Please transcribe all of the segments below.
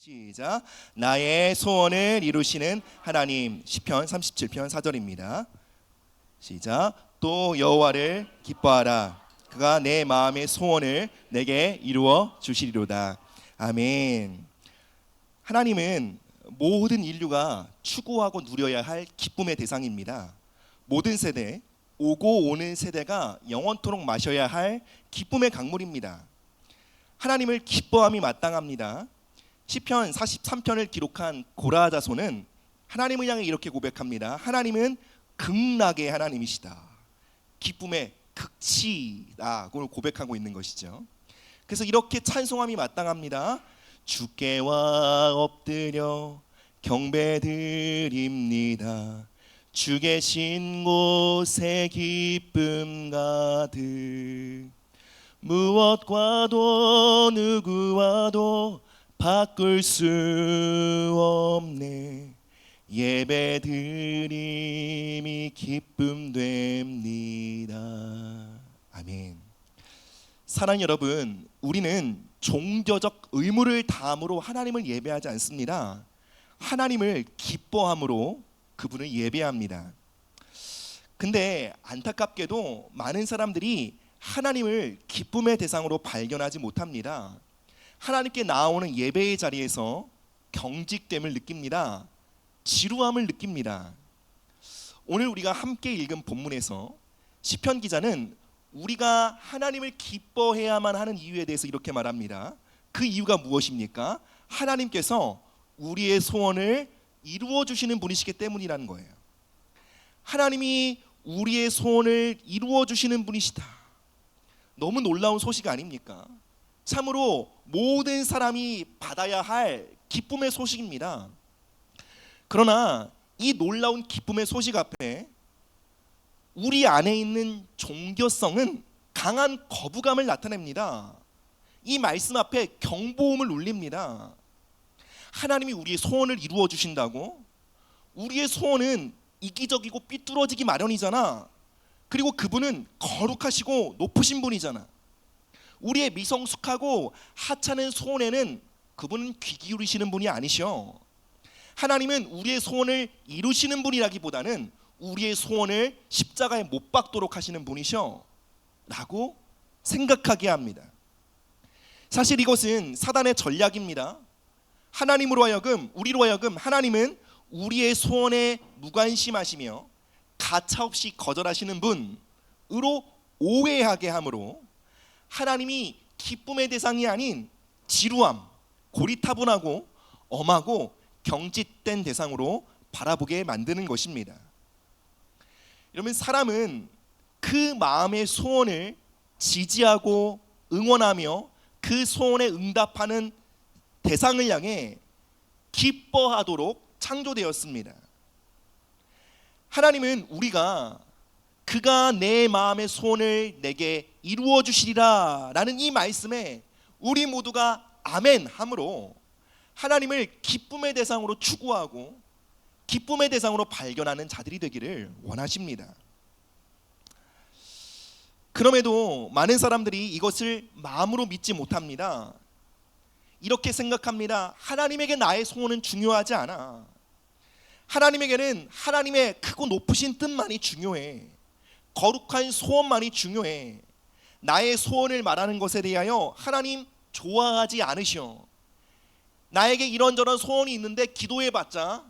시작. 나의 소원을 이루시는 하나님. 시편 37편 4절입니다. 시작. 또 여호와를 기뻐하라. 그가 내 마음의 소원을 내게 이루어 주시리로다. 아멘. 하나님은 모든 인류가 추구하고 누려야 할 기쁨의 대상입니다. 모든 세대, 오고 오는 세대가 영원토록 마셔야 할 기쁨의 강물입니다. 하나님을 기뻐함이 마땅합니다. 시편 43편을 기록한 고라 자손은 하나님을 향해 이렇게 고백합니다. 하나님은 극락의 하나님이시다. 기쁨의 극치라고 고백하고 있는 것이죠. 그래서 이렇게 찬송함이 마땅합니다. 주께와 엎드려 경배드립니다. 주 계신 곳에 기쁨 가득. 무엇과도 누구와도 바꿀 수 없네. 예배드림이 기쁨 됩니다. 아멘. 사랑하는 여러분, 우리는 종교적 의무를 다함으로 하나님을 예배하지 않습니다. 하나님을 기뻐함으로 그분을 예배합니다. 근데 안타깝게도 많은 사람들이 하나님을 기쁨의 대상으로 발견하지 못합니다. 하나님께 나오는 예배의 자리에서 경직됨을 느낍니다. 지루함을 느낍니다. 오늘 우리가 함께 읽은 본문에서 시편 기자는 우리가 하나님을 기뻐해야만 하는 이유에 대해서 이렇게 말합니다. 그 이유가 무엇입니까? 하나님께서 우리의 소원을 이루어 주시는 분이시기 때문이라는 거예요. 하나님이 우리의 소원을 이루어 주시는 분이시다. 너무 놀라운 소식 아닙니까? 참으로 모든 사람이 받아야 할 기쁨의 소식입니다. 그러나 이 놀라운 기쁨의 소식 앞에 우리 안에 있는 종교성은 강한 거부감을 나타냅니다. 이 말씀 앞에 경보음을 울립니다. 하나님이 우리의 소원을 이루어 주신다고? 우리의 소원은 이기적이고 삐뚤어지기 마련이잖아. 그리고 그분은 거룩하시고 높으신 분이잖아. 우리의 미성숙하고 하찮은 소원에는 그분은 귀 기울이시는 분이 아니셔. 하나님은 우리의 소원을 이루시는 분이라기보다는 우리의 소원을 십자가에 못 박도록 하시는 분이셔 라고 생각하게 합니다. 사실 이것은 사단의 전략입니다. 우리로 하여금 하나님은 우리의 소원에 무관심하시며 가차없이 거절하시는 분으로 오해하게 함으로 하나님이 기쁨의 대상이 아닌 지루함, 고리타분하고 엄하고 경직된 대상으로 바라보게 만드는 것입니다. 여러분, 사람은 그 마음의 소원을 지지하고 응원하며 그 소원에 응답하는 대상을 향해 기뻐하도록 창조되었습니다. 하나님은 그가 내 마음의 소원을 내게 이루어 주시리라 라는 이 말씀에 우리 모두가 아멘 함으로 하나님을 기쁨의 대상으로 추구하고 기쁨의 대상으로 발견하는 자들이 되기를 원하십니다. 그럼에도 많은 사람들이 이것을 마음으로 믿지 못합니다. 이렇게 생각합니다. 하나님에게 나의 소원은 중요하지 않아. 하나님에게는 하나님의 크고 높으신 뜻만이 중요해. 거룩한 소원만이 중요해. 나의 소원을 말하는 것에 대하여 하나님 좋아하지 않으셔. 나에게 이런저런 소원이 있는데 기도해봤자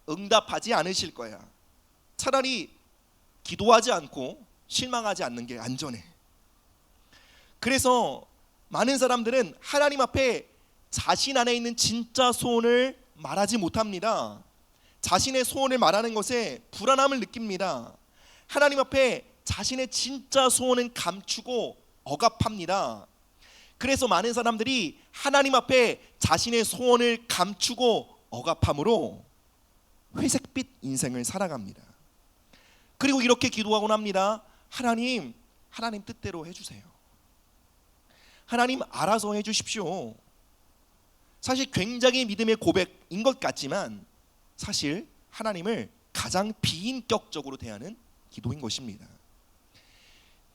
응답하지 않으실 거야. 차라리 기도하지 않고 실망하지 않는 게 안전해. 그래서 많은 사람들은 하나님 앞에 자신 안에 있는 진짜 소원을 말하지 못합니다. 자신의 소원을 말하는 것에 불안함을 느낍니다. 하나님 앞에 자신의 진짜 소원은 감추고 억압합니다. 그래서 많은 사람들이 하나님 앞에 자신의 소원을 감추고 억압함으로 회색빛 인생을 살아갑니다. 그리고 이렇게 기도하곤 합니다. 하나님 뜻대로 해주세요. 하나님 알아서 해주십시오. 사실 굉장히 믿음의 고백인 것 같지만 사실 하나님을 가장 비인격적으로 대하는 기도인 것입니다.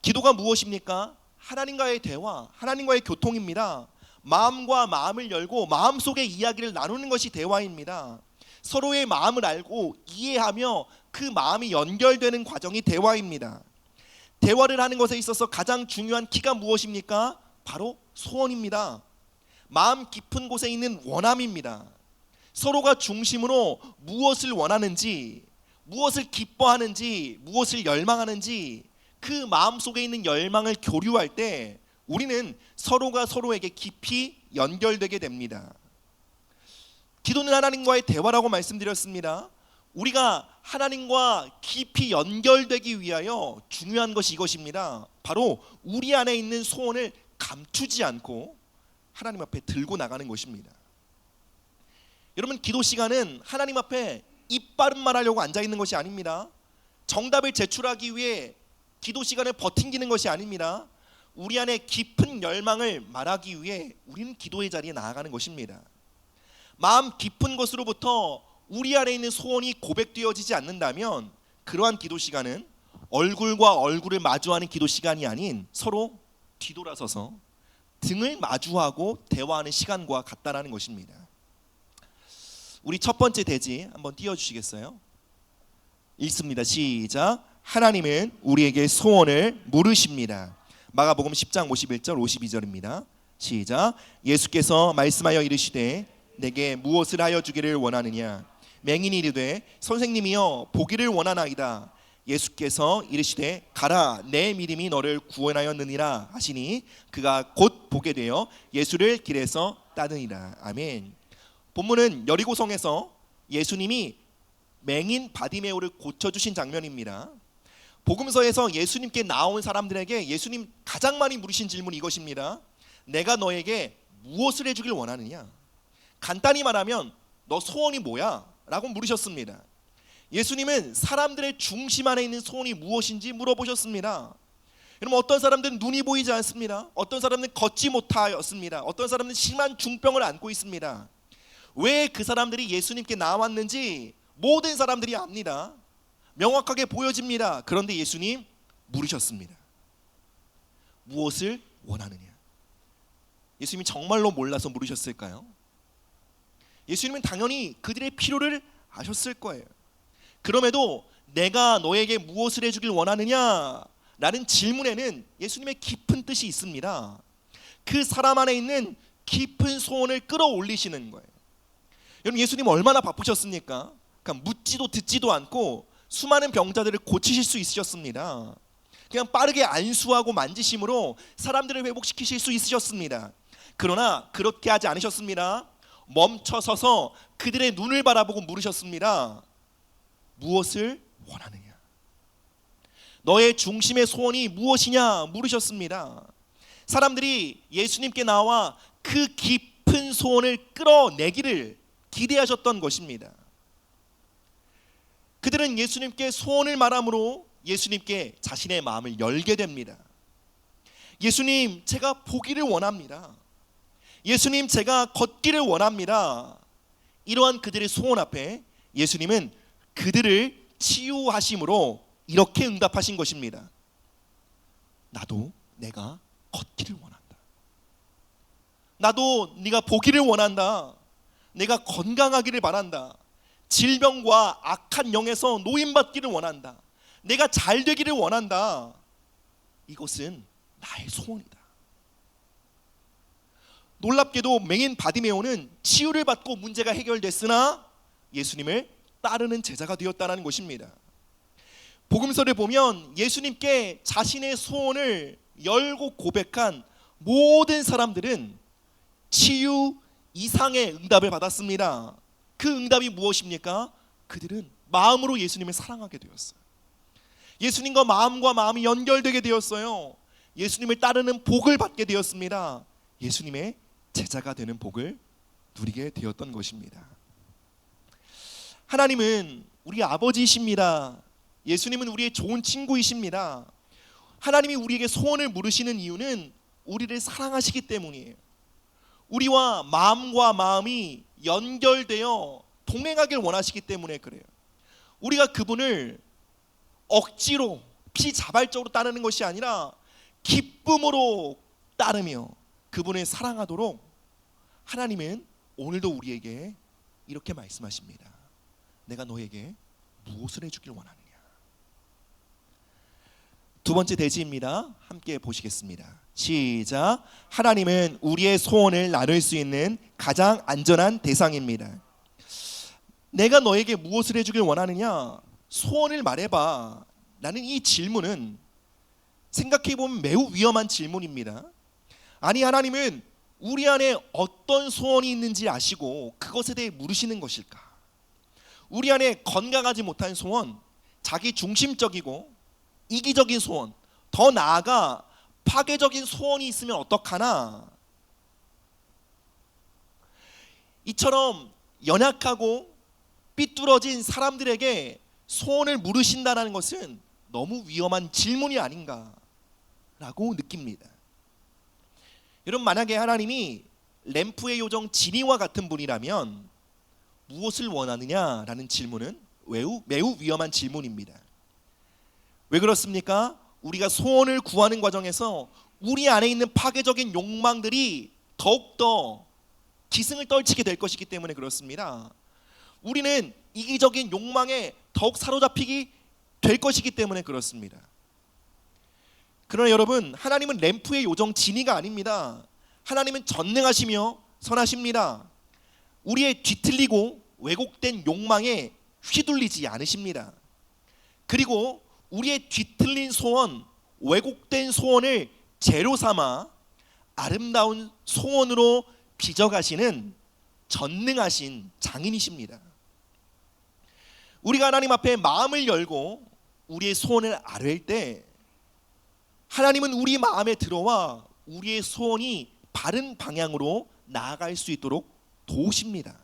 기도가 무엇입니까? 하나님과의 대화, 하나님과의 교통입니다. 마음과 마음을 열고 마음속의 이야기를 나누는 것이 대화입니다. 서로의 마음을 알고 이해하며 그 마음이 연결되는 과정이 대화입니다. 대화를 하는 것에 있어서 가장 중요한 키가 무엇입니까? 바로 소원입니다. 마음 깊은 곳에 있는 원함입니다. 서로가 중심으로 무엇을 원하는지, 무엇을 기뻐하는지, 무엇을 열망하는지 그 마음속에 있는 열망을 교류할 때 우리는 서로가 서로에게 깊이 연결되게 됩니다. 기도는 하나님과의 대화라고 말씀드렸습니다. 우리가 하나님과 깊이 연결되기 위하여 중요한 것이 이것입니다. 바로 우리 안에 있는 소원을 감추지 않고 하나님 앞에 들고 나가는 것입니다. 여러분, 기도 시간은 하나님 앞에 입 바른 말 하려고 앉아 있는 것이 아닙니다. 정답을 제출하기 위해 기도 시간을 버팅기는 것이 아닙니다. 우리 안에 깊은 열망을 말하기 위해 우리는 기도의 자리에 나아가는 것입니다. 마음 깊은 곳으로부터 우리 안에 있는 소원이 고백되어지지 않는다면 그러한 기도 시간은 얼굴과 얼굴을 마주하는 기도 시간이 아닌 서로 뒤돌아서서 등을 마주하고 대화하는 시간과 같다라는 것입니다. 우리 첫 번째 대지 한번 띄워주시겠어요? 읽습니다. 시작. 하나님은 우리에게 소원을 물으십니다. 마가복음 10장 51절 52절입니다. 시작. 예수께서 말씀하여 이르시되 내게 무엇을 하여 주기를 원하느냐? 맹인이 이르되 선생님이여 보기를 원하나이다. 예수께서 이르시되 가라, 내 믿음이 너를 구원하였느니라 하시니 그가 곧 보게 되어 예수를 길에서 따르니라. 아멘. 본문은 여리고성에서 예수님이 맹인 바디메오를 고쳐주신 장면입니다. 복음서에서 예수님께 나온 사람들에게 예수님 가장 많이 물으신 질문이 이것입니다. 내가 너에게 무엇을 해주길 원하느냐? 간단히 말하면 너 소원이 뭐야? 라고 물으셨습니다. 예수님은 사람들의 중심 안에 있는 소원이 무엇인지 물어보셨습니다. 여러분, 어떤 사람들은 눈이 보이지 않습니다. 어떤 사람들은 걷지 못하였습니다. 어떤 사람들은 심한 중병을 안고 있습니다. 왜 그 사람들이 예수님께 나왔는지 모든 사람들이 압니다. 명확하게 보여집니다. 그런데 예수님 물으셨습니다. 무엇을 원하느냐? 예수님이 정말로 몰라서 물으셨을까요? 예수님은 당연히 그들의 필요를 아셨을 거예요. 그럼에도 내가 너에게 무엇을 해주길 원하느냐? 라는 질문에는 예수님의 깊은 뜻이 있습니다. 그 사람 안에 있는 깊은 소원을 끌어올리시는 거예요. 여러분, 예수님 얼마나 바쁘셨습니까? 그러니까 묻지도 듣지도 않고 수많은 병자들을 고치실 수 있으셨습니다. 그냥 빠르게 안수하고 만지심으로 사람들을 회복시키실 수 있으셨습니다. 그러나 그렇게 하지 않으셨습니다. 멈춰서서 그들의 눈을 바라보고 물으셨습니다. 무엇을 원하느냐? 너의 중심의 소원이 무엇이냐 물으셨습니다. 사람들이 예수님께 나와 그 깊은 소원을 끌어내기를 기대하셨던 것입니다. 그들은 예수님께 소원을 말함으로 예수님께 자신의 마음을 열게 됩니다. 예수님, 제가 보기를 원합니다. 예수님, 제가 걷기를 원합니다. 이러한 그들의 소원 앞에 예수님은 그들을 치유하심으로 이렇게 응답하신 것입니다. 나도 내가 걷기를 원한다. 나도 네가 보기를 원한다. 내가 건강하기를 바란다. 질병과 악한 영에서 노임받기를 원한다. 내가 잘 되기를 원한다. 이것은 나의 소원이다. 놀랍게도 맹인 바디메오는 치유를 받고 문제가 해결됐으나 예수님을 따르는 제자가 되었다는 것입니다. 복음서를 보면 예수님께 자신의 소원을 열고 고백한 모든 사람들은 치유 이상의 응답을 받았습니다. 그 응답이 무엇입니까? 그들은 마음으로 예수님을 사랑하게 되었어요. 예수님과 마음이 연결되게 되었어요. 예수님을 따르는 복을 받게 되었습니다. 예수님의 제자가 되는 복을 누리게 되었던 것입니다. 하나님은 우리 아버지이십니다. 예수님은 우리의 좋은 친구이십니다. 하나님이 우리에게 소원을 물으시는 이유는 우리를 사랑하시기 때문이에요. 우리와 마음과 마음이 연결되어 동행하길 원하시기 때문에 그래요. 우리가 그분을 억지로 피자발적으로 따르는 것이 아니라 기쁨으로 따르며 그분을 사랑하도록 하나님은 오늘도 우리에게 이렇게 말씀하십니다. 내가 너에게 무엇을 해주길 원하느냐. 두 번째 대지입니다. 함께 보시겠습니다. 시작. 하나님은 우리의 소원을 나눌 수 있는 가장 안전한 대상입니다. 내가 너에게 무엇을 해주길 원하느냐? 소원을 말해봐. 라는 이 질문은 생각해보면 매우 위험한 질문입니다. 아니, 하나님은 우리 안에 어떤 소원이 있는지 아시고 그것에 대해 물으시는 것일까? 우리 안에 건강하지 못한 소원, 자기 중심적이고 이기적인 소원, 더 나아가 파괴적인 소원이 있으면 어떡하나? 이처럼 연약하고 삐뚤어진 사람들에게 소원을 물으신다는 것은 너무 위험한 질문이 아닌가라고 느낍니다. 여러분, 만약에 하나님이 램프의 요정 지니와 같은 분이라면 무엇을 원하느냐라는 질문은 매우 위험한 질문입니다. 왜 그렇습니까? 우리가 소원을 구하는 과정에서 우리 안에 있는 파괴적인 욕망들이 더욱더 기승을 떨치게 될 것이기 때문에 그렇습니다. 우리는 이기적인 욕망에 더욱 사로잡히게 될 것이기 때문에 그렇습니다. 그러나 여러분, 하나님은 램프의 요정 지니가 아닙니다. 하나님은 전능하시며 선하십니다. 우리의 뒤틀리고 왜곡된 욕망에 휘둘리지 않으십니다. 그리고 우리의 뒤틀린 소원, 왜곡된 소원을 재료 삼아 아름다운 소원으로 빚어가시는 전능하신 장인이십니다. 우리가 하나님 앞에 마음을 열고 우리의 소원을 아뢰일 때 하나님은 우리 마음에 들어와 우리의 소원이 바른 방향으로 나아갈 수 있도록 도우십니다.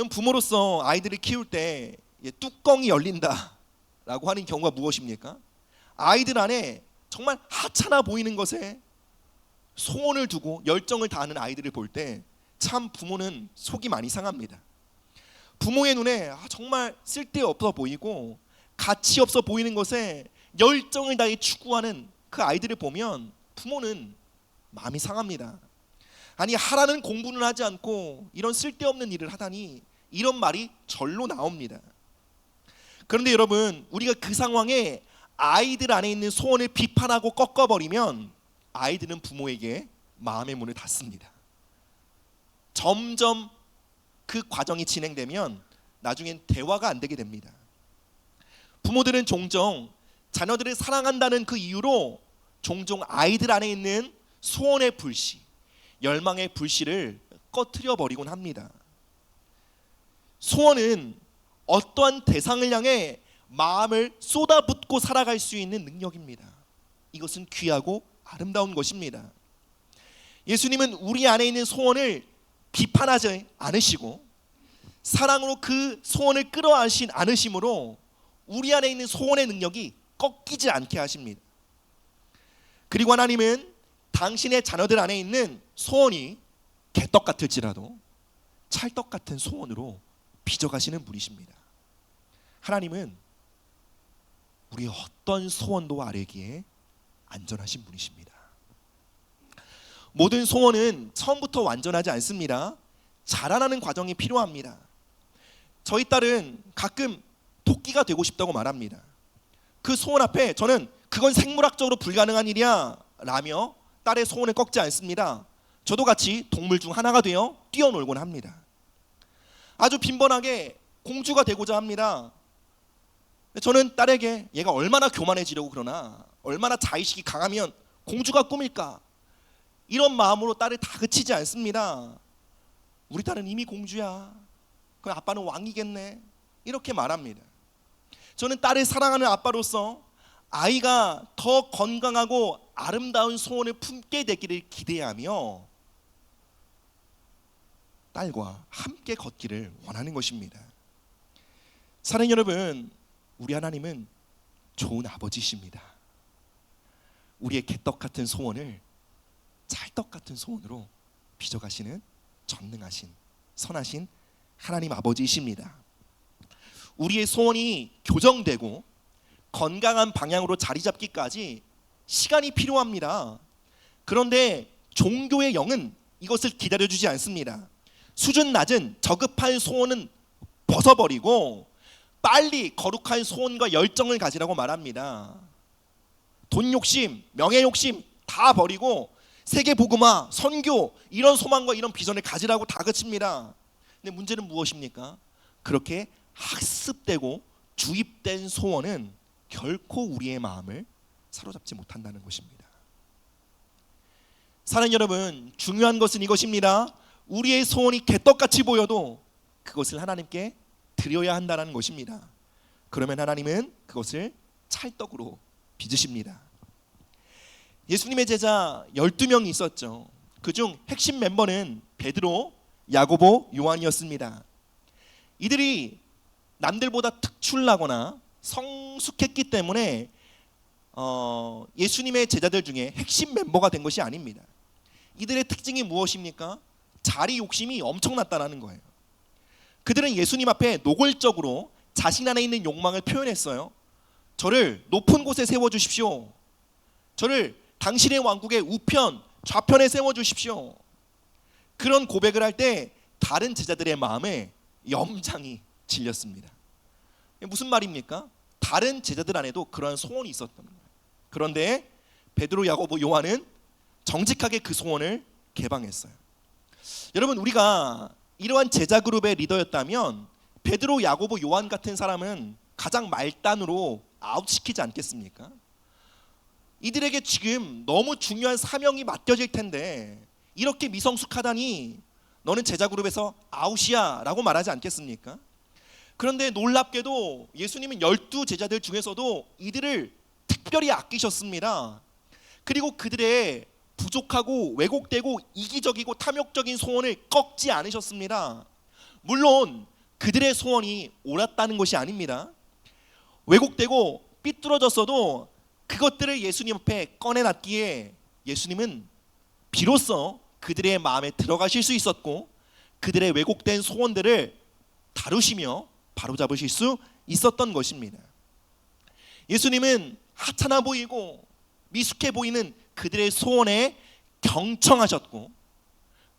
부모로서 아이들을 키울 때 뚜껑이 열린다라고 하는 경우가 무엇입니까? 아이들 안에 정말 하찮아 보이는 것에 소원을 두고 열정을 다하는 아이들을 볼 때 참 부모는 속이 많이 상합니다. 부모의 눈에 정말 쓸데없어 보이고 가치 없어 보이는 것에 열정을 다해 추구하는 그 아이들을 보면 부모는 마음이 상합니다. 아니, 하라는 공부는 하지 않고 이런 쓸데없는 일을 하다니, 이런 말이 절로 나옵니다. 그런데 여러분, 우리가 그 상황에 아이들 안에 있는 소원을 비판하고 꺾어버리면 아이들은 부모에게 마음의 문을 닫습니다. 점점 그 과정이 진행되면 나중엔 대화가 안 되게 됩니다. 부모들은 종종 자녀들을 사랑한다는 그 이유로 종종 아이들 안에 있는 소원의 불씨, 열망의 불씨를 꺼트려 버리곤 합니다. 소원은 어떠한 대상을 향해 마음을 쏟아붓고 살아갈 수 있는 능력입니다. 이것은 귀하고 아름다운 것입니다. 예수님은 우리 안에 있는 소원을 비판하지 않으시고 사랑으로 그 소원을 끌어안으신 않으심으로 우리 안에 있는 소원의 능력이 꺾이지 않게 하십니다. 그리고 하나님은 당신의 자녀들 안에 있는 소원이 개떡 같을지라도 찰떡 같은 소원으로 빚어가시는 분이십니다. 하나님은 우리의 어떤 소원도 아뢰기에 안전하신 분이십니다. 모든 소원은 처음부터 완전하지 않습니다. 자라나는 과정이 필요합니다. 저희 딸은 가끔 토끼가 되고 싶다고 말합니다. 그 소원 앞에 저는 그건 생물학적으로 불가능한 일이야 라며 딸의 소원을 꺾지 않습니다. 저도 같이 동물 중 하나가 되어 뛰어놀곤 합니다. 아주 빈번하게 공주가 되고자 합니다. 저는 딸에게 얘가 얼마나 교만해지려고 그러나, 얼마나 자의식이 강하면 공주가 꿈일까, 이런 마음으로 딸을 다그치지 않습니다. 우리 딸은 이미 공주야. 그럼 아빠는 왕이겠네. 이렇게 말합니다. 저는 딸을 사랑하는 아빠로서 아이가 더 건강하고 아름다운 소원을 품게 되기를 기대하며 딸과 함께 걷기를 원하는 것입니다. 사랑하는 여러분, 우리 하나님은 좋은 아버지십니다. 우리의 개떡 같은 소원을 찰떡 같은 소원으로 빚어가시는 전능하신 선하신 하나님 아버지이십니다. 우리의 소원이 교정되고 건강한 방향으로 자리 잡기까지 시간이 필요합니다. 그런데 종교의 영은 이것을 기다려주지 않습니다. 수준 낮은 저급한 소원은 벗어버리고 빨리 거룩한 소원과 열정을 가지라고 말합니다. 돈 욕심, 명예 욕심 다 버리고 세계 복음화, 선교 이런 소망과 이런 비전을 가지라고 다그칩니다. 근데 문제는 무엇입니까? 그렇게 학습되고 주입된 소원은 결코 우리의 마음을 사로잡지 못한다는 것입니다. 사랑하는 여러분, 중요한 것은 이것입니다. 우리의 소원이 개떡같이 보여도 그것을 하나님께 드려야 한다는 것입니다. 그러면 하나님은 그것을 찰떡으로 빚으십니다. 예수님의 제자 12명이 있었죠. 그중 핵심 멤버는 베드로, 야고보, 요한이었습니다. 이들이 남들보다 특출나거나 성숙했기 때문에 예수님의 제자들 중에 핵심 멤버가 된 것이 아닙니다. 이들의 특징이 무엇입니까? 자리 욕심이 엄청났다는 거예요. 그들은 예수님 앞에 노골적으로 자신 안에 있는 욕망을 표현했어요. 저를 높은 곳에 세워주십시오. 저를 당신의 왕국의 우편, 좌편에 세워주십시오. 그런 고백을 할 때 다른 제자들의 마음에 염장이 질렸습니다. 무슨 말입니까? 다른 제자들 안에도 그러한 소원이 있었던 거예요. 그런데 베드로, 야고보, 요한은 정직하게 그 소원을 개방했어요. 여러분, 우리가 이러한 제자 그룹의 리더였다면 베드로, 야고보, 요한 같은 사람은 가장 말단으로 아웃시키지 않겠습니까? 이들에게 지금 너무 중요한 사명이 맡겨질 텐데 이렇게 미성숙하다니 너는 제자 그룹에서 아웃이야 라고 말하지 않겠습니까? 그런데 놀랍게도 예수님은 12 제자들 중에서도 이들을 특별히 아끼셨습니다. 그리고 그들의 부족하고 왜곡되고 이기적이고 탐욕적인 소원을 꺾지 않으셨습니다. 물론 그들의 소원이 옳았다는 것이 아닙니다. 왜곡되고 삐뚤어졌어도 그것들을 예수님 앞에 꺼내놨기에 예수님은 비로소 그들의 마음에 들어가실 수 있었고 그들의 왜곡된 소원들을 다루시며 바로잡으실 수 있었던 것입니다. 예수님은 하찮아 보이고 미숙해 보이는 그들의 소원에 경청하셨고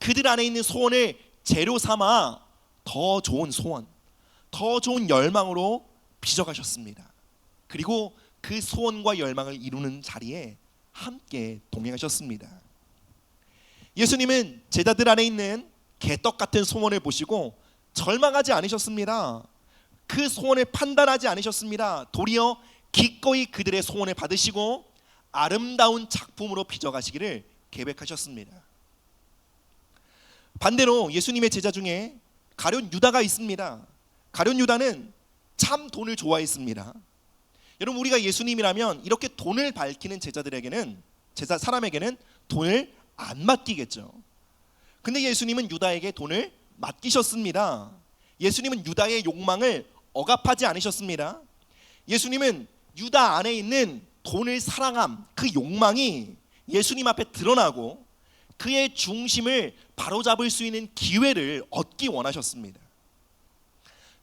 그들 안에 있는 소원을 재료 삼아 더 좋은 소원, 더 좋은 열망으로 빚어가셨습니다. 그리고 그 소원과 열망을 이루는 자리에 함께 동행하셨습니다. 예수님은 제자들 안에 있는 개떡 같은 소원을 보시고 절망하지 않으셨습니다. 그 소원을 판단하지 않으셨습니다. 도리어 기꺼이 그들의 소원을 받으시고 아름다운 작품으로 빚어가시기를 계획하셨습니다. 반대로 예수님의 제자 중에 가룟 유다가 있습니다. 가룟 유다는 참 돈을 좋아했습니다. 여러분, 우리가 예수님이라면 이렇게 돈을 밝히는 제자들에게는 사람에게는 돈을 안 맡기겠죠. 근데 예수님은 유다에게 돈을 맡기셨습니다. 예수님은 유다의 욕망을 억압하지 않으셨습니다. 예수님은 유다 안에 있는 돈을 사랑함, 그 욕망이 예수님 앞에 드러나고 그의 중심을 바로잡을 수 있는 기회를 얻기 원하셨습니다.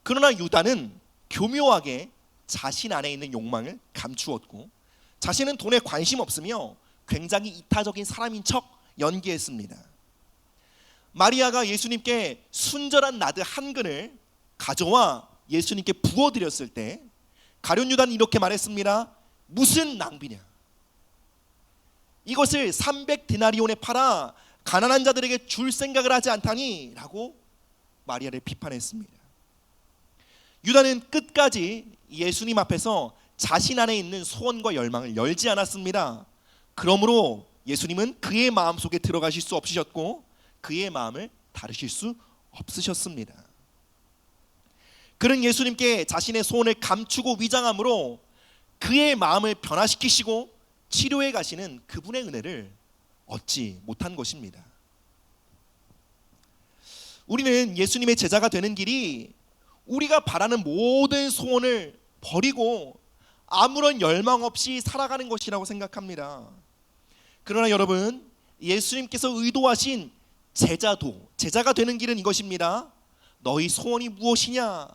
그러나 유다는 교묘하게 자신 안에 있는 욕망을 감추었고 자신은 돈에 관심 없으며 굉장히 이타적인 사람인 척 연기했습니다. 마리아가 예수님께 순절한 나드 한 근을 가져와 예수님께 부어드렸을 때 가룟 유다는 이렇게 말했습니다. 무슨 낭비냐? 이것을 300데나리온에 팔아 가난한 자들에게 줄 생각을 하지 않다니 라고 마리아를 비판했습니다. 유다는 끝까지 예수님 앞에서 자신 안에 있는 소원과 열망을 열지 않았습니다. 그러므로 예수님은 그의 마음속에 들어가실 수 없으셨고 그의 마음을 다루실 수 없으셨습니다. 그는 예수님께 자신의 소원을 감추고 위장함으로 그의 마음을 변화시키시고 치료해 가시는 그분의 은혜를 얻지 못한 것입니다. 우리는 예수님의 제자가 되는 길이 우리가 바라는 모든 소원을 버리고 아무런 열망 없이 살아가는 것이라고 생각합니다. 그러나 여러분, 예수님께서 의도하신 제자가 되는 길은 이것입니다. 너희 소원이 무엇이냐?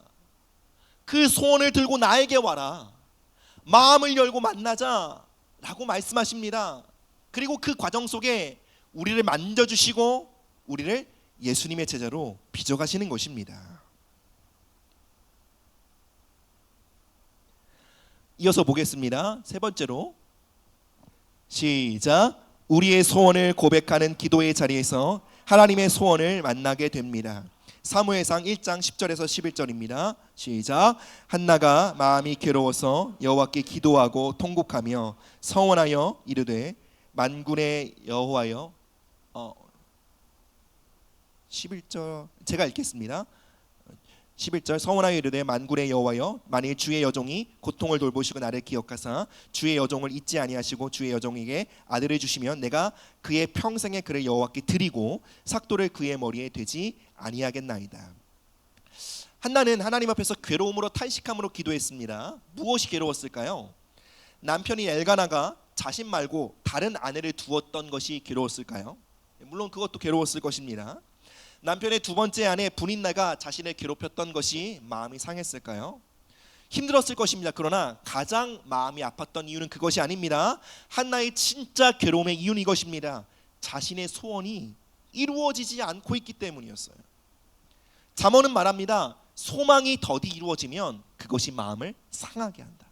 그 소원을 들고 나에게 와라. 마음을 열고 만나자 라고 말씀하십니다. 그리고 그 과정 속에 우리를 만져주시고 우리를 예수님의 제자로 빚어가시는 것입니다. 이어서 보겠습니다. 세 번째로 시작. 우리의 소원을 고백하는 기도의 자리에서 하나님의 소원을 만나게 됩니다. 사무엘상 1장 10절에서 11절입니다. 시작. 한나가 마음이 괴로워서 여호와께 기도하고 통곡하며 서원하여 이르되 만군의 여호와여 11절 제가 읽겠습니다. 11절 서원하여 이르되 만군의 여호와여 만일 주의 여종이 고통을 돌보시고 나를 기억하사 주의 여종을 잊지 아니하시고 주의 여종에게 아들을 주시면 내가 그의 평생에 그를 여호와께 드리고 삭도를 그의 머리에 대지 아니하겠나이다. 한나는 하나님 앞에서 괴로움으로 탄식함으로 기도했습니다. 무엇이 괴로웠을까요? 남편이 엘가나가 자신 말고 다른 아내를 두었던 것이 괴로웠을까요? 물론 그것도 괴로웠을 것입니다. 남편의 두 번째 아내 분인나가 자신을 괴롭혔던 것이 마음이 상했을까요? 힘들었을 것입니다. 그러나 가장 마음이 아팠던 이유는 그것이 아닙니다. 한나의 진짜 괴로움의 이유는 이것입니다. 자신의 소원이 이루어지지 않고 있기 때문이었어요. 잠언은 말합니다. 소망이 더디 이루어지면 그것이 마음을 상하게 한다.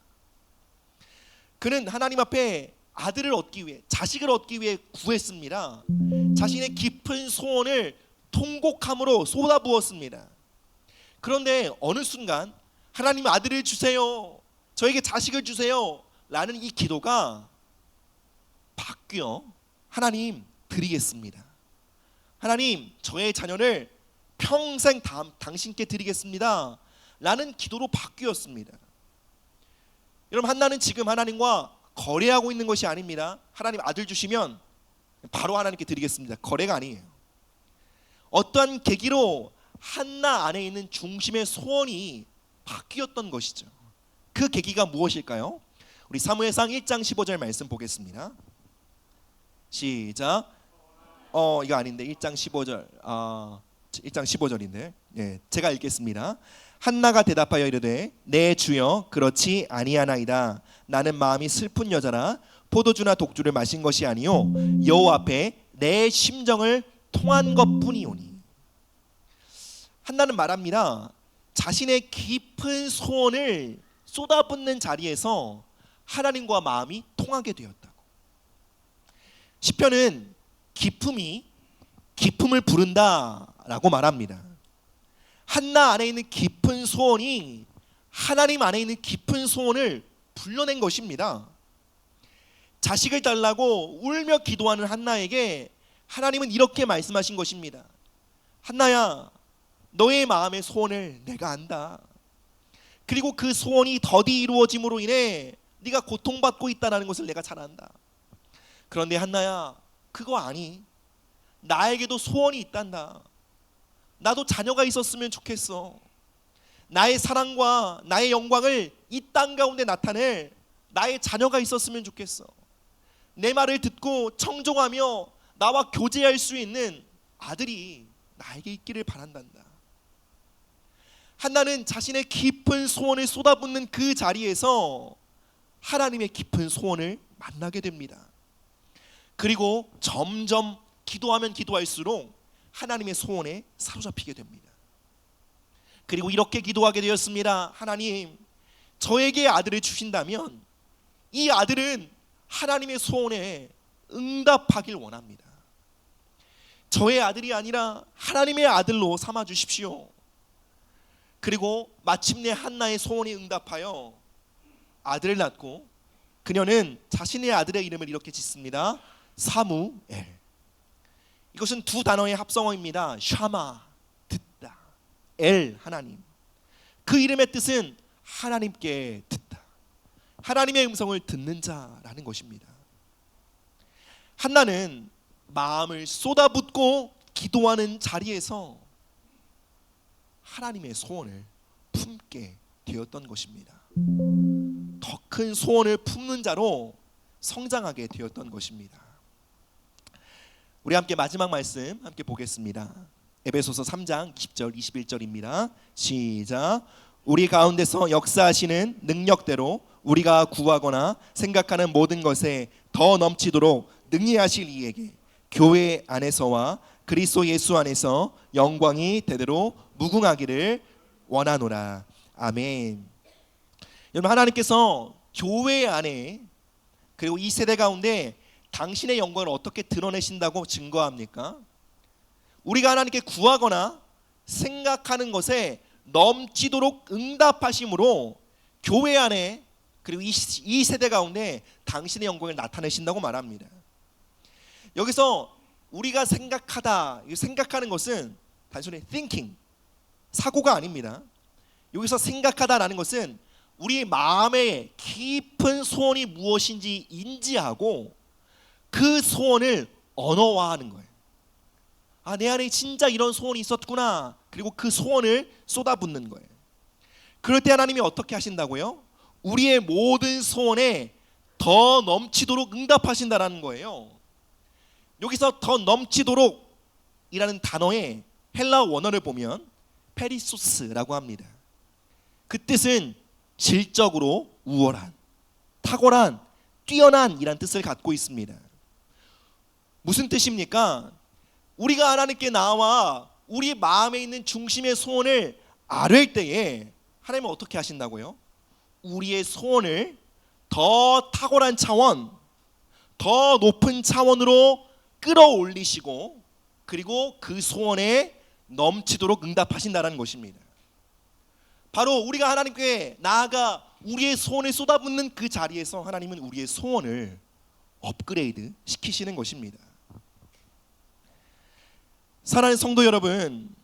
그는 하나님 앞에 아들을 얻기 위해, 자식을 얻기 위해 구했습니다. 자신의 깊은 소원을 통곡함으로 쏟아부었습니다. 그런데 어느 순간 하나님 아들을 주세요, 저에게 자식을 주세요 라는 이 기도가 바뀌어 하나님 드리겠습니다, 하나님 저의 자녀를 평생 당신께 드리겠습니다 라는 기도로 바뀌었습니다. 여러분, 한나는 지금 하나님과 거래하고 있는 것이 아닙니다. 하나님 아들 주시면 바로 하나님께 드리겠습니다. 거래가 아니에요. 어떠한 계기로 한나 안에 있는 중심의 소원이 바뀌었던 것이죠. 그 계기가 무엇일까요? 우리 사무엘상 1장 15절 말씀 보겠습니다. 시작. 이거 아닌데 1장 15절 1장 15절인데 제가 읽겠습니다. 한나가 대답하여 이르되 내 주여 그렇지 아니하나이다. 나는 마음이 슬픈 여자라 포도주나 독주를 마신 것이 아니요 여호와 앞에 내 심정을 통한 것뿐이오니. 한나는 말합니다. 자신의 깊은 소원을 쏟아붓는 자리에서 하나님과 마음이 통하게 되었다고. 시편은 기쁨이 기쁨을 부른다라고 말합니다. 한나 안에 있는 깊은 소원이 하나님 안에 있는 깊은 소원을 불러낸 것입니다. 자식을 달라고 울며 기도하는 한나에게 하나님은 이렇게 말씀하신 것입니다. 한나야, 너의 마음의 소원을 내가 안다. 그리고 그 소원이 더디 이루어짐으로 인해 네가 고통받고 있다는 것을 내가 잘 안다. 그런데 한나야, 그거 아니. 나에게도 소원이 있단다. 나도 자녀가 있었으면 좋겠어. 나의 사랑과 나의 영광을 이 땅 가운데 나타낼 나의 자녀가 있었으면 좋겠어. 내 말을 듣고 청종하며 나와 교제할 수 있는 아들이 나에게 있기를 바란단다. 한나는 자신의 깊은 소원을 쏟아붓는 그 자리에서 하나님의 깊은 소원을 만나게 됩니다. 그리고 점점 기도하면 기도할수록 하나님의 소원에 사로잡히게 됩니다. 그리고 이렇게 기도하게 되었습니다. 하나님, 저에게 아들을 주신다면 이 아들은 하나님의 소원에 응답하길 원합니다. 저의 아들이 아니라 하나님의 아들로 삼아 주십시오. 그리고 마침내 한나의 소원이 응답하여 아들을 낳고 그녀는 자신의 아들의 이름을 이렇게 짓습니다. 사무엘. 이것은 두 단어의 합성어입니다. 샤마, 듣다, 엘, 하나님. 그 이름의 뜻은 하나님께 듣다, 하나님의 음성을 듣는 자라는 것입니다. 한나는 마음을 쏟아붓고 기도하는 자리에서 하나님의 소원을 품게 되었던 것입니다. 더 큰 소원을 품는 자로 성장하게 되었던 것입니다. 우리 함께 마지막 말씀 함께 보겠습니다. 에베소서 3장 20절 21절입니다. 시작. 우리 가운데서 역사하시는 능력대로 우리가 구하거나 생각하는 모든 것에 더 넘치도록 능히 하실 이에게 교회 안에서와 그리스도 예수 안에서 영광이 대대로 무궁하기를 원하노라. 아멘. 여러분, 하나님께서 교회 안에 그리고 이 세대 가운데 당신의 영광을 어떻게 드러내신다고 증거합니까? 우리가 하나님께 구하거나 생각하는 것에 넘치도록 응답하심으로 교회 안에 그리고 이 세대 가운데 당신의 영광을 나타내신다고 말합니다. 여기서 우리가 생각하는 것은 단순히 thinking, 사고가 아닙니다. 여기서 생각하다라는 것은 우리 마음의 깊은 소원이 무엇인지 인지하고 그 소원을 언어화하는 거예요. 아, 내 안에 진짜 이런 소원이 있었구나. 그리고 그 소원을 쏟아붓는 거예요. 그럴 때 하나님이 어떻게 하신다고요? 우리의 모든 소원에 더 넘치도록 응답하신다라는 거예요. 여기서 더 넘치도록 이라는 단어의 헬라 원어를 보면 페리소스라고 합니다. 그 뜻은 질적으로 우월한, 탁월한, 뛰어난 이란 뜻을 갖고 있습니다. 무슨 뜻입니까? 우리가 하나님께 나와 우리 마음에 있는 중심의 소원을 아뢰을 때에 하나님은 어떻게 하신다고요? 우리의 소원을 더 탁월한 차원, 더 높은 차원으로 끌어올리시고 그리고 그 소원에 넘치도록 응답하신다는 것입니다. 바로 우리가 하나님께 나아가 우리의 소원을 쏟아붓는 그 자리에서 하나님은 우리의 소원을 업그레이드 시키시는 것입니다. 사랑하는 성도 여러분,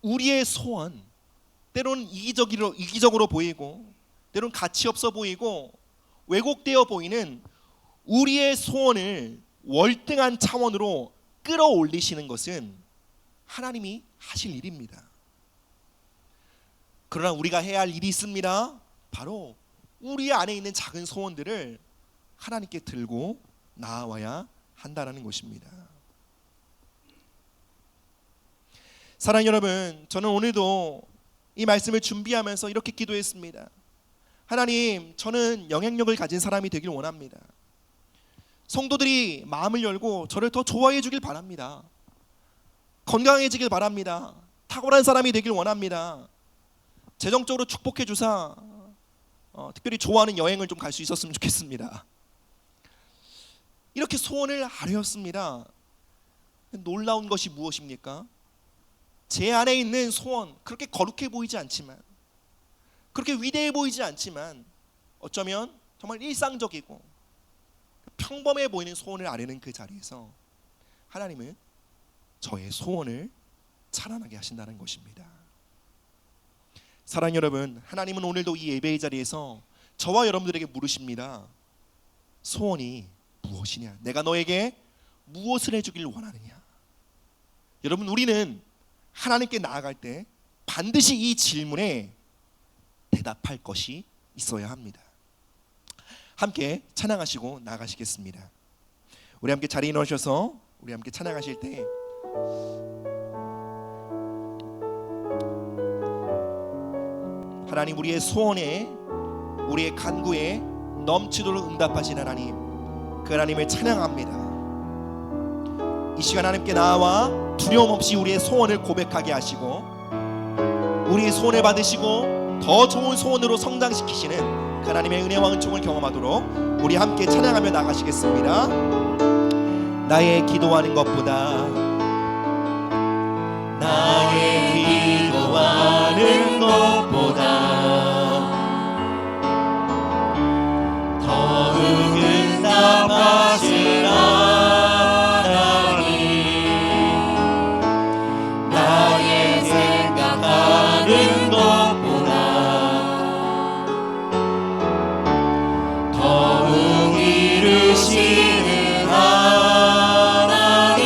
우리의 소원 때로는 이기적으로 보이고 때로는 가치 없어 보이고 왜곡되어 보이는 우리의 소원을 월등한 차원으로 끌어올리시는 것은 하나님이 하실 일입니다. 그러나 우리가 해야 할 일이 있습니다. 바로 우리 안에 있는 작은 소원들을 하나님께 들고 나아와야 한다는 것입니다. 사랑하는 여러분, 저는 오늘도 이 말씀을 준비하면서 이렇게 기도했습니다. 하나님, 저는 영향력을 가진 사람이 되길 원합니다. 성도들이 마음을 열고 저를 더 좋아해 주길 바랍니다. 건강해지길 바랍니다. 탁월한 사람이 되길 원합니다. 재정적으로 축복해 주사 특별히 좋아하는 여행을 좀 갈 수 있었으면 좋겠습니다. 이렇게 소원을 아뢰었습니다. 놀라운 것이 무엇입니까? 제 안에 있는 소원, 그렇게 거룩해 보이지 않지만, 그렇게 위대해 보이지 않지만 어쩌면 정말 일상적이고 평범해 보이는 소원을 아뢰는 그 자리에서 하나님은 저의 소원을 찬양하게 하신다는 것입니다. 사랑하는 여러분, 하나님은 오늘도 이 예배의 자리에서 저와 여러분들에게 물으십니다. 소원이 무엇이냐? 내가 너에게 무엇을 해주길 원하느냐? 여러분, 우리는 하나님께 나아갈 때 반드시 이 질문에 대답할 것이 있어야 합니다. 함께 찬양하시고 나아가시겠습니다. 우리 함께 자리에 넣으셔서 우리 함께 찬양하실 때 하나님, 우리의 소원에 우리의 간구에 넘치도록 응답하신 하나님, 그 하나님을 찬양합니다. 이 시간 하나님께 나와 두려움 없이 우리의 소원을 고백하게 하시고 우리의 소원을 받으시고 더 좋은 소원으로 성장시키시는 그 하나님의 은혜와 은총을 경험하도록 우리 함께 찬양하며 나가시겠습니다. 나의 기도하는 것보다 나의 기도하는 것보다 더 응답하신 하나님, 나의 생각하는 것보다 더 이루시는 하나님,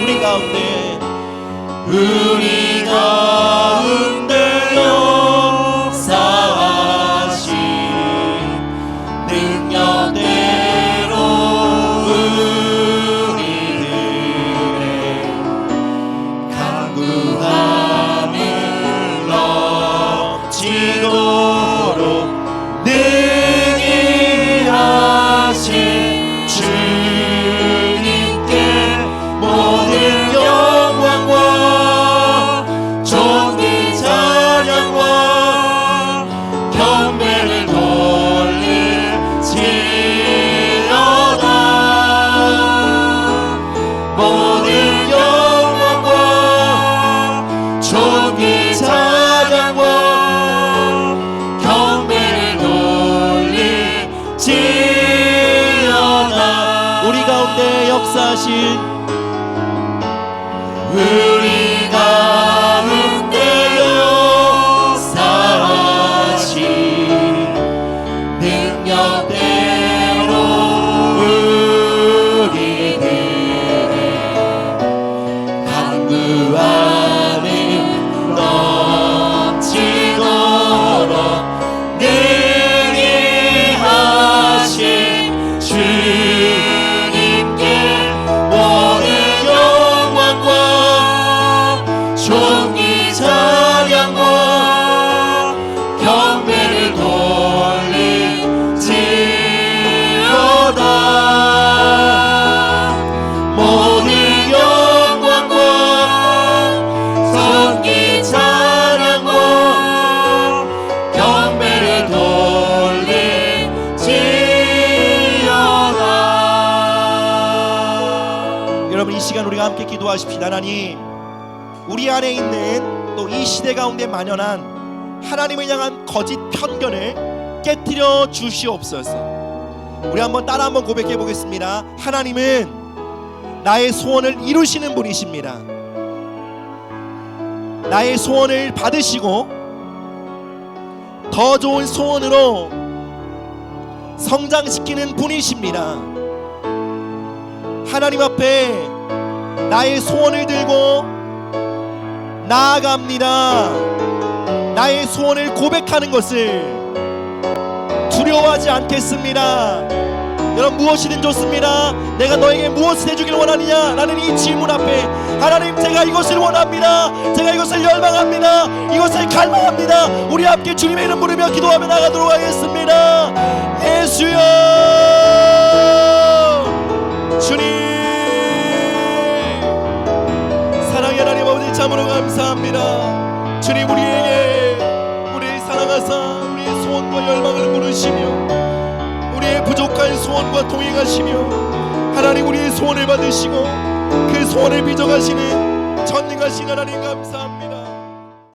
우리 가운데 역사하신 능력대로 우리들의 간구함을 넘치도록 능히 하신 주님께 모든 존귀 찬양과 경배를 돌리지어다. 우리 가운데 역사하신 우리 가운데 역사하신 능력대로 우리들의 간구하는 넘치도록 능히 하신 주님께 모든 영광과 존귀 찬양과 경배를 돌리지어다. 모든 영광과 존귀 찬양과 경배를 돌리지어다. 여러분, 이 시간 우리가 함께 기도하십시다. 하나님, 우리 안에 있는 또 이 시대 가운데 만연한 하나님을 향한 거짓 편견을 깨뜨려 주시옵소서. 우리 따라 한번 고백해 보겠습니다. 하나님은 나의 소원을 이루시는 분이십니다. 나의 소원을 받으시고 더 좋은 소원으로 성장시키는 분이십니다. 하나님 앞에 나의 소원을 들고 나아갑니다. 나의 소원을 고백하는 것을 두려워하지 않겠습니다. 여러분, 무엇이든 좋습니다. 내가 너에게 무엇을 해주길 원하느냐? 라는 이 질문 앞에 하나님, 제가 이것을 원합니다. 제가 이것을 열망합니다. 이것을 갈망합니다. 우리 함께 주님의 이름 부르며 기도하며 나가도록 하겠습니다. 예수여, 주님, 사랑의 하나님 아버지, 참으로 감사합니다. 주님, 우리에게 우리를 사랑하사 우리의 소원과 열망을 물으시며 우리의 부족한 소원과 동행하시며 하나님, 우리의 소원을 받으시고 그 소원을 빚어가시는 전능하신 하나님 감사합니다.